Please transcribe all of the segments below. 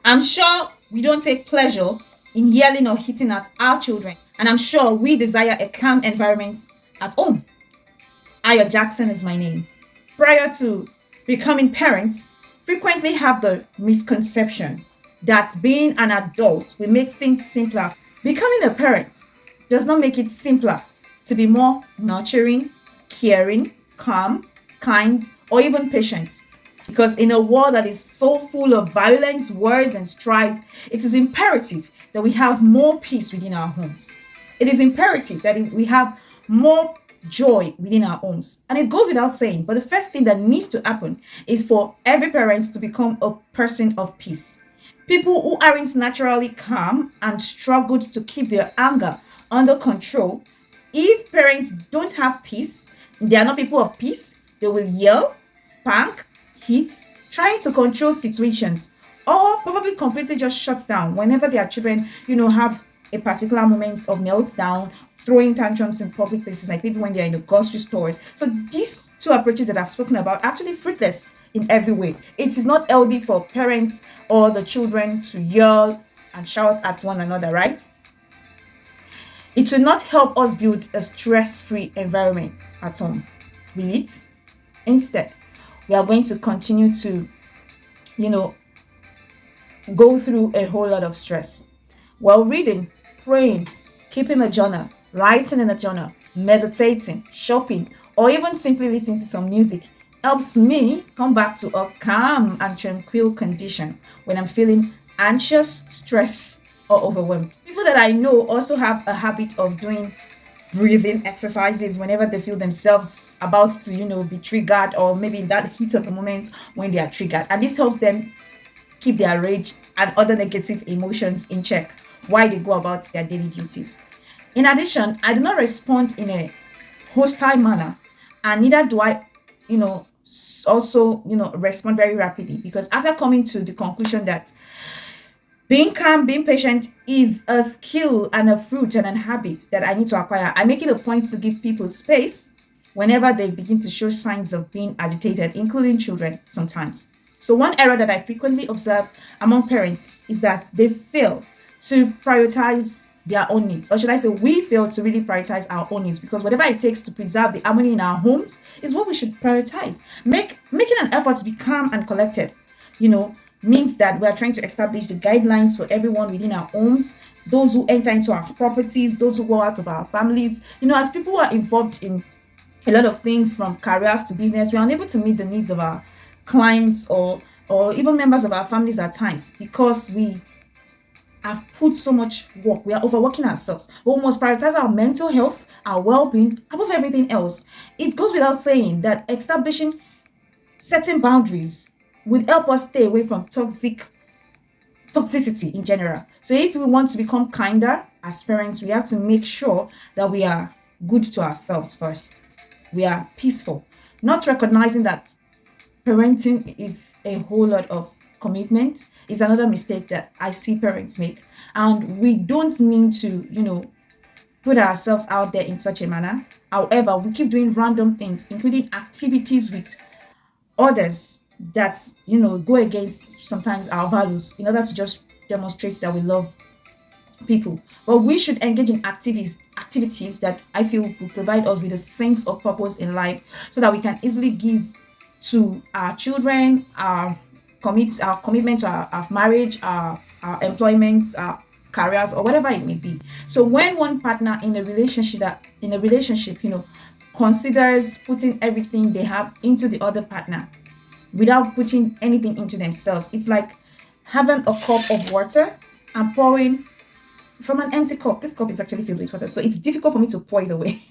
I'm sure we don't take pleasure in yelling or hitting at our children, and I'm sure we desire a calm environment at home. Aya Jackson is my name. Prior to becoming parents, frequently have the misconception that being an adult will make things simpler. Becoming a parent does not make it simpler to be more nurturing, caring, calm, kind, or even patient. Because in a world that is so full of violence, wars, and strife, it is imperative that we have more peace within our homes. It is imperative that we have more joy within our homes. And it goes without saying, but the first thing that needs to happen is for every parent to become a person of peace. People who aren't naturally calm and struggled to keep their anger under control, if parents don't have peace, they are not people of peace, they will yell, spank, hit, trying to control situations, or probably completely just shut down whenever their children, have a particular moment of meltdown, throwing tantrums in public places, like maybe when they're in the grocery stores. So these two approaches that I've spoken about are actually fruitless in every way. It is not healthy for parents or the children to yell and shout at one another, right? It will not help us build a stress-free environment at home, will it? Instead, we are going to continue to, you know, go through a whole lot of stress. While reading, praying, keeping a journal, writing in a journal, meditating, shopping, or even simply listening to some music helps me come back to a calm and tranquil condition when I'm feeling anxious, stressed, or overwhelmed. People that I know also have a habit of doing breathing exercises whenever they feel themselves about to, be triggered, or maybe in that heat of the moment when they are triggered. And this helps them keep their rage and other negative emotions in check while they go about their daily duties. In addition, I do not respond in a hostile manner, and neither do I, also, respond very rapidly, because after coming to the conclusion that being calm, being patient is a skill and a fruit and a habit that I need to acquire. I make it a point to give people space whenever they begin to show signs of being agitated, including children sometimes. So, one error that I frequently observe among parents is that they fail to prioritize their own needs. Or should I say, we fail to really prioritize our own needs, because whatever it takes to preserve the harmony in our homes is what we should prioritize. Making an effort to be calm and collected, you know, means that we are trying to establish the guidelines for everyone within our homes, those who enter into our properties, those who go out of our families. As people who are involved in a lot of things from careers to business, we are unable to meet the needs of our clients or even members of our families at times, because we have put so much work. We are overworking ourselves. But we must prioritize our mental health, our well-being above everything else. It goes without saying that establishing certain boundaries would help us stay away from toxicity in general. So if we want to become kinder as parents, we have to make sure that we are good to ourselves first. We are peaceful, not recognizing that parenting is a whole lot of commitment is another mistake that I see parents make. And we don't mean to, put ourselves out there in such a manner. However, we keep doing random things, including activities with others that go against sometimes our values, in order to just demonstrate that we love people. But we should engage in activities that I feel will provide us with a sense of purpose in life, so that we can easily give to our children our commitment to our marriage, our employment, our careers, or whatever it may be. So when one partner in a relationship, considers putting everything they have into the other partner without putting anything into themselves, it's like having a cup of water and pouring from an empty cup. This cup is actually filled with water, so it's difficult for me to pour it away.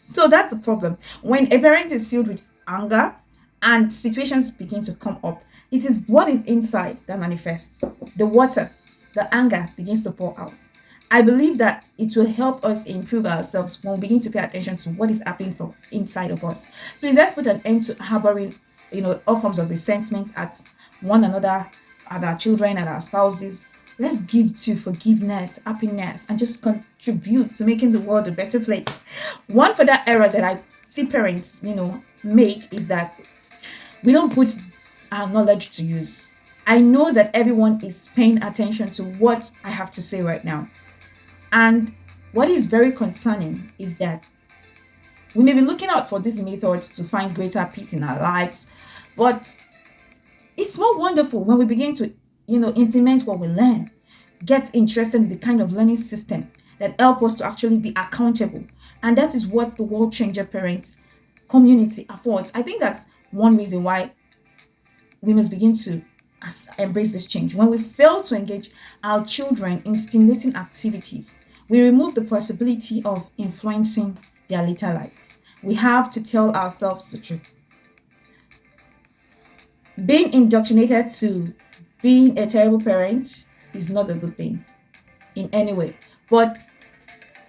So that's the problem. When a parent is filled with anger and situations begin to come up, it is what is inside that manifests. The water, the anger begins to pour out. I believe that it will help us improve ourselves when we begin to pay attention to what is happening from inside of us. Please, let's put an end to harboring, all forms of resentment at one another, at our children, at our spouses. Let's give to forgiveness, happiness, and just contribute to making the world a better place. One further error that I see parents, make is that we don't put our knowledge to use. I know that everyone is paying attention to what I have to say right now. And what is very concerning is that we may be looking out for these methods to find greater peace in our lives, but it's more wonderful when we begin to, implement what we learn, get interested in the kind of learning system that help us to actually be accountable. And that is what the World Changer Parents community affords. I think that's one reason why we must begin to embrace this change. When we fail to engage our children in stimulating activities, we remove the possibility of influencing their later lives. We have to tell ourselves the truth. Being indoctrinated to being a terrible parent is not a good thing in any way. But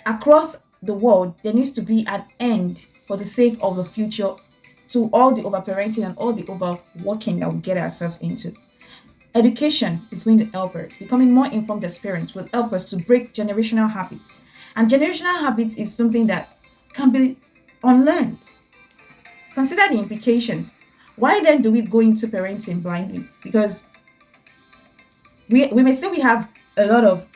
across the world, there needs to be an end for the sake of the future to all the overparenting and all the overworking that we get ourselves into. Education is going to help us. Becoming more informed as parents will help us to break generational habits. And generational habits is something that can be unlearned. Consider the implications. Why then do we go into parenting blindly? Because we may say we have a lot of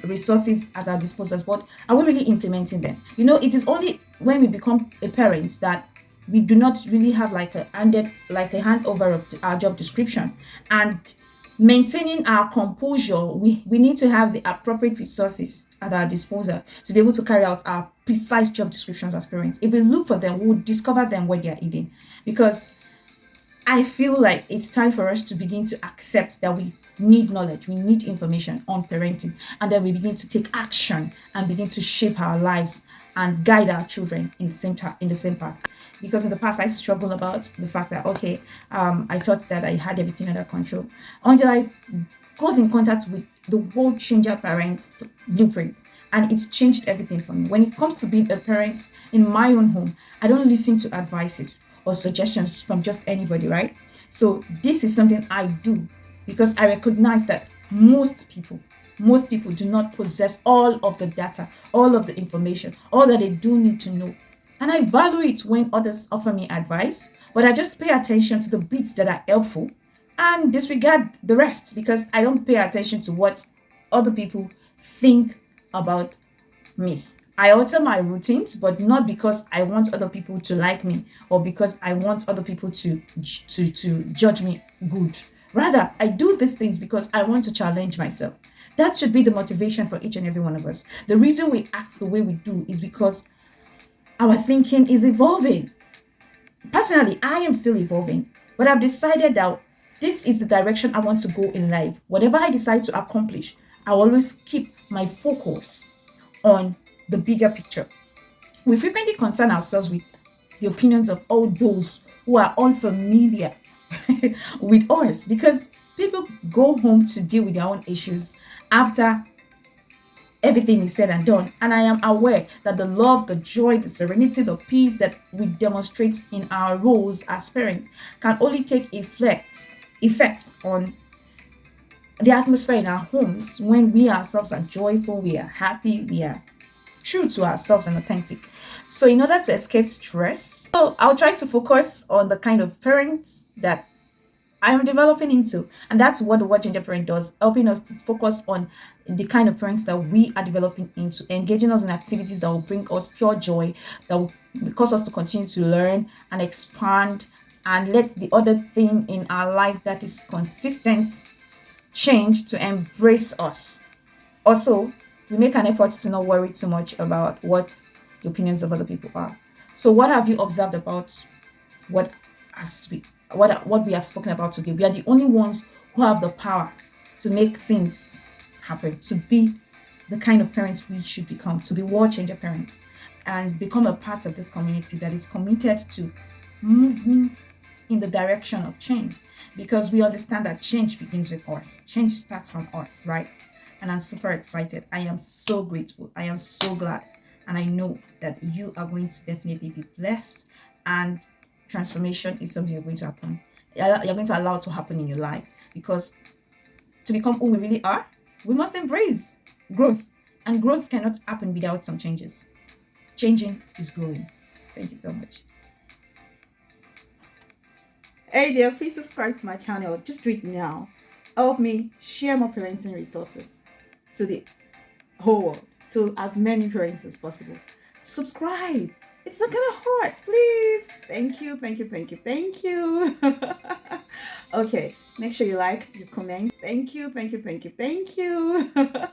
resources at our disposal, but are we really implementing them? It is only when we become a parent that we do not really have like a handover of our job description and maintaining our composure. We need to have the appropriate resources at our disposal to be able to carry out our precise job descriptions as parents. If we look for them, we will discover them when they are hidden. Because I feel like it's time for us to begin to accept that we need knowledge, we need information on parenting, and then we begin to take action and begin to shape our lives and guide our children in the same path. Because in the past, I struggled about the fact that I thought that I had everything under control until I got in contact with the World Changer Parents Blueprint, and it's changed everything for me. When it comes to being a parent in my own home, I don't listen to advices or suggestions from just anybody, right? So this is something I do because I recognize that most people do not possess all of the data, all of the information, all that they do need to know. And I value it when others offer me advice, but I just pay attention to the bits that are helpful and disregard the rest because I don't pay attention to what other people think about me. I alter my routines, but not because I want other people to like me or because I want other people to judge me good. Rather, I do these things because I want to challenge myself. That should be the motivation for each and every one of us. The reason we act the way we do is because our thinking is evolving. Personally, I am still evolving, but I've decided that this is the direction I want to go in life. Whatever I decide to accomplish, I always keep my focus on the bigger picture. We frequently concern ourselves with the opinions of all those who are unfamiliar with us because people go home to deal with their own issues after everything is said and done. And I am aware that the love, the joy, the serenity, the peace that we demonstrate in our roles as parents can only take effect on the atmosphere in our homes when we ourselves are joyful, we are happy, we are true to ourselves and authentic. So, in order to escape stress, I'll try to focus on the kind of parents that I'm developing into. And that's what the Word Changer Parent does, helping us to focus on the kind of parents that we are developing into, engaging us in activities that will bring us pure joy, that will cause us to continue to learn and expand and let the other thing in our life that is consistent change to embrace us. Also, we make an effort to not worry too much about what the opinions of other people are. So, what have you observed about what as we what we have spoken about today? We are the only ones who have the power to make things happen, to be the kind of parents we should become, to be world changer parents, and become a part of this community that is committed to moving in the direction of change because we understand that change begins with us. Change starts from us, right? And I'm super excited. I am so grateful. I am so glad. And I know that you are going to definitely be blessed and transformation is something you're going to happen. You're going to allow to happen in your life because to become who we really are, we must embrace growth. And growth cannot happen without some changes. Changing is growing. Thank you so much. Hey dear, please subscribe to my channel. Just do it now. help me share more parenting resources to the whole world, to as many parents as possible. Subscribe. It's not gonna hurt, please. Thank you, thank you, thank you, thank you. Okay, make sure you like, you comment. Thank you, thank you, thank you, thank you.